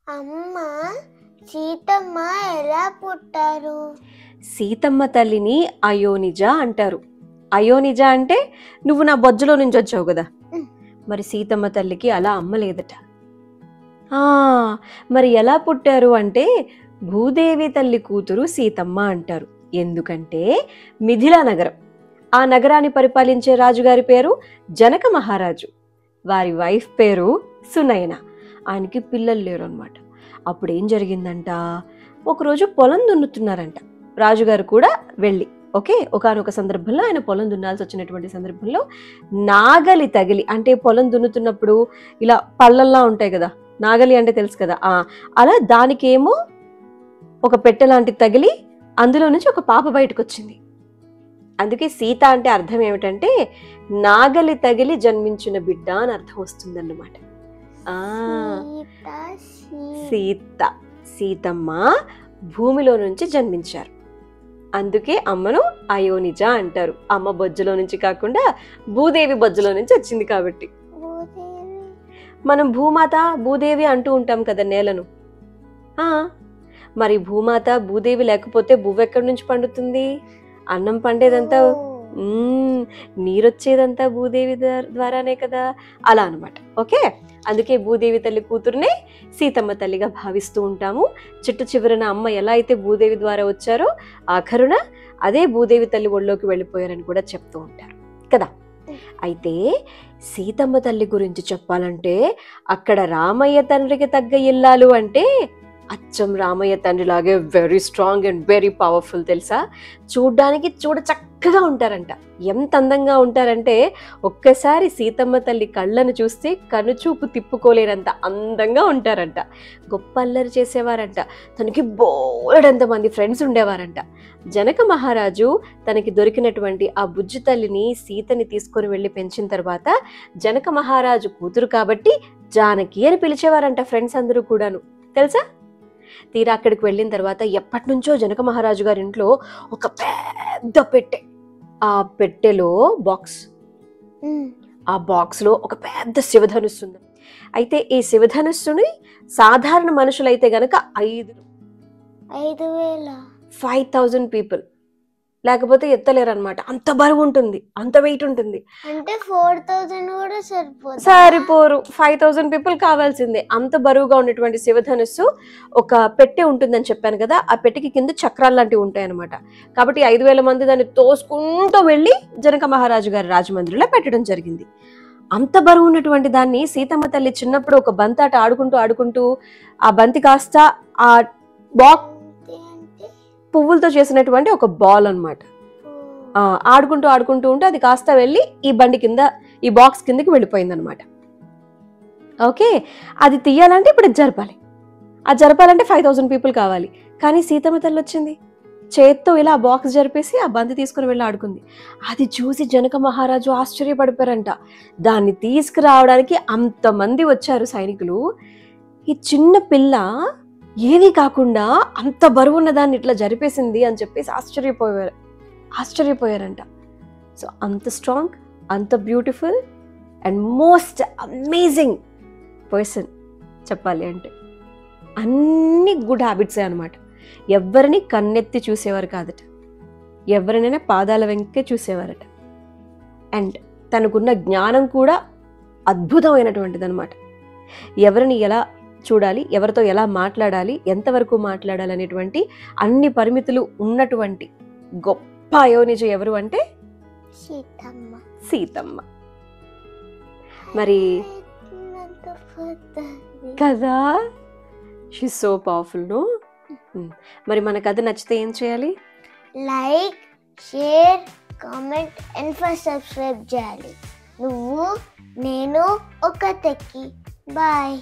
అమ్మ సీతమ్మ ఎలా పుట్టారు? సీతమ్మ తల్లిని అయోనిజ అంటారు. అయోనిజ అంటే నువ్వు నా బొజ్జలో నుంచి వచ్చావు కదా, మరి సీతమ్మ తల్లికి అలా అమ్మ లేదట. మరి ఎలా పుట్టారు అంటే భూదేవి తల్లి కూతురు సీతమ్మ అంటారు. ఎందుకంటే మిథిలా నగరం, ఆ నగరాన్ని పరిపాలించే రాజుగారి పేరు జనక మహారాజు. వారి వైఫ్ పేరు సునయన. ఆయనకి పిల్లలు లేరు అనమాట. అప్పుడు ఏం జరిగిందంట, ఒకరోజు పొలం దున్నుతున్నారంట. రాజుగారు కూడా వెళ్ళి ఒకానొక సందర్భంలో ఆయన పొలం దున్నాల్సి వచ్చినటువంటి సందర్భంలో నాగలి తగిలి, అంటే పొలం దున్నుతున్నప్పుడు ఇలా పళ్ళల్లా ఉంటాయి కదా, నాగలి అంటే తెలుసు కదా, అలా దానికేమో ఒక పెట్టె లాంటి తగిలి అందులో నుంచి ఒక పాప బయటకు వచ్చింది. అందుకే సీత అంటే అర్థం ఏమిటంటే నాగలి తగిలి జన్మించిన బిడ్డ అని అర్థం వస్తుందన్నమాట. సీతమ్మ భూమిలో నుంచి జన్మించారు. అందుకే అమ్మను అయోనిజ అంటారు. అమ్మ బొజ్జలో నుంచి కాకుండా భూదేవి బొజ్జలో నుంచి వచ్చింది కాబట్టి. మనం భూమాత భూదేవి అంటూ ఉంటాం కదా నేలను. మరి భూమాత భూదేవి లేకపోతే భూవెక్కడి నుంచి పండుతుంది? అన్నం పండేదంతా, నీరొచ్చేదంతా భూదేవి ద్వారానే కదా, అలా అనమాట. అందుకే భూదేవి తల్లి కూతురునే సీతమ్మ తల్లిగా భావిస్తూ ఉంటాము. చిట్టు చివరన అమ్మ ఎలా అయితే భూదేవి ద్వారా వచ్చారో ఆఖరున అదే భూదేవి తల్లి ఒళ్ళోకి వెళ్ళిపోయారని కూడా చెప్తూ ఉంటారు కదా. అయితే సీతమ్మ తల్లి గురించి చెప్పాలంటే అక్కడ రామయ్య తండ్రికి తగ్గ ఇల్లాలు అంటే అచ్చం రామయ్య తండ్రి లాగే very strong and very powerful. తెలుసా, చూడ్డానికి చూడ చక్కగా ఉంటారంట. ఎంత అందంగా ఉంటారంటే ఒక్కసారి సీతమ్మ తల్లి కళ్ళను చూస్తే కనుచూపు తిప్పుకోలేనంత అందంగా ఉంటారంట. గొప్ప అల్లరి చేసేవారంట. తనకి బోలెడంత మంది ఫ్రెండ్స్ ఉండేవారంట. జనక మహారాజు తనకి దొరికినటువంటి ఆ బుజ్జి తల్లిని సీతని తీసుకొని వెళ్ళి పెంచిన తర్వాత జనక మహారాజు కూతురు కాబట్టి జానకి అని పిలిచేవారంట ఫ్రెండ్స్ అందరూ కూడాను. తెలుసా, తీరా అక్కడికి వెళ్ళిన తర్వాత ఎప్పటి నుంచో జనక మహారాజు గారి ఇంట్లో ఒక పెద్ద పెట్టె, ఆ పెట్టెలో ఆ బాక్స్ లో ఒక పెద్ద శివధనుస్సు ఉంది. అయితే ఈ శివధనుస్సుని సాధారణ మనుషులైతే గనక 5,000 పీపుల్ లేకపోతే ఎత్తలేరనమాట. అంత బరువు ఉంటుంది, అంత వెయిట్ ఉంటుంది. అంటే 4,000 కూడా సరిపోరు, 5,000 పీపుల్ కావాల్సిందే. అంత బరువుగా ఉన్నటువంటి శివధనుస్సు ఒక పెట్టె ఉంటుందని చెప్పాను కదా, ఆ పెట్టెకి కింద చక్రాలు లాంటివి ఉంటాయి అనమాట. కాబట్టి 5,000 మంది దాన్ని తోసుకుంటూ వెళ్ళి జనక మహారాజు గారి రాజమందిరిలో పెట్టడం జరిగింది. అంత బరువు ఉన్నటువంటి దాన్ని సీతమ్మ తల్లి చిన్నప్పుడు ఒక బంతాట ఆడుకుంటూ ఆ బంతి కాస్త ఆ పువ్వులతో చేసినటువంటి ఒక బాల్ అనమాట. ఆడుకుంటూ ఉంటే అది కాస్త వెళ్ళి ఈ బండి కింద, ఈ బాక్స్ కిందకి వెళ్ళిపోయింది అనమాట. అది తీయాలంటే ఇప్పుడు జరపాలంటే 5,000 పీపుల్ కావాలి. కానీ సీతమ్మ తల్లి వచ్చింది, చేత్తో ఇలా ఆ బాక్స్ జరిపేసి ఆ బంతి తీసుకుని వెళ్ళి ఆడుకుంది. అది చూసి జనక మహారాజు ఆశ్చర్యపడిపోయారంట. దాన్ని తీసుకురావడానికి అంతమంది వచ్చారు సైనికులు. ఈ చిన్న పిల్ల ఏది కాకుండా అంత బరువున్న దాన్ని ఇట్లా జరిపేసింది అని చెప్పేసి ఆశ్చర్యపోయారంట. సో అంత స్ట్రాంగ్, అంత beautiful and most amazing person చెప్పాలి అంటే. అన్ని గుడ్ హ్యాబిట్సే అనమాట. ఎవరిని కన్నెత్తి చూసేవారు కాదట, ఎవరినైనా పాదాల వెంకే చూసేవారట. అండ్ తనకున్న జ్ఞానం కూడా అద్భుతమైనటువంటిది అనమాట. ఎవరిని ఎలా చూడాలి, ఎవరితో ఎలా మాట్లాడాలి, ఎంతవరకు మాట్లాడాలి అనేటువంటి అన్ని పరిమితులు ఉన్నటువంటి గొప్ప అయోనిజ ఎవరు అంటే సీతమ్మ. మరి కదా, షీస్ సో పవర్ఫుల్ నో. మరి మన కథ నచ్చితే ఏం చేయాలి? Like, share, comment and first subscribe చేయాలి. నువ్వు నేను ఒక తెక్కి. బాయ్.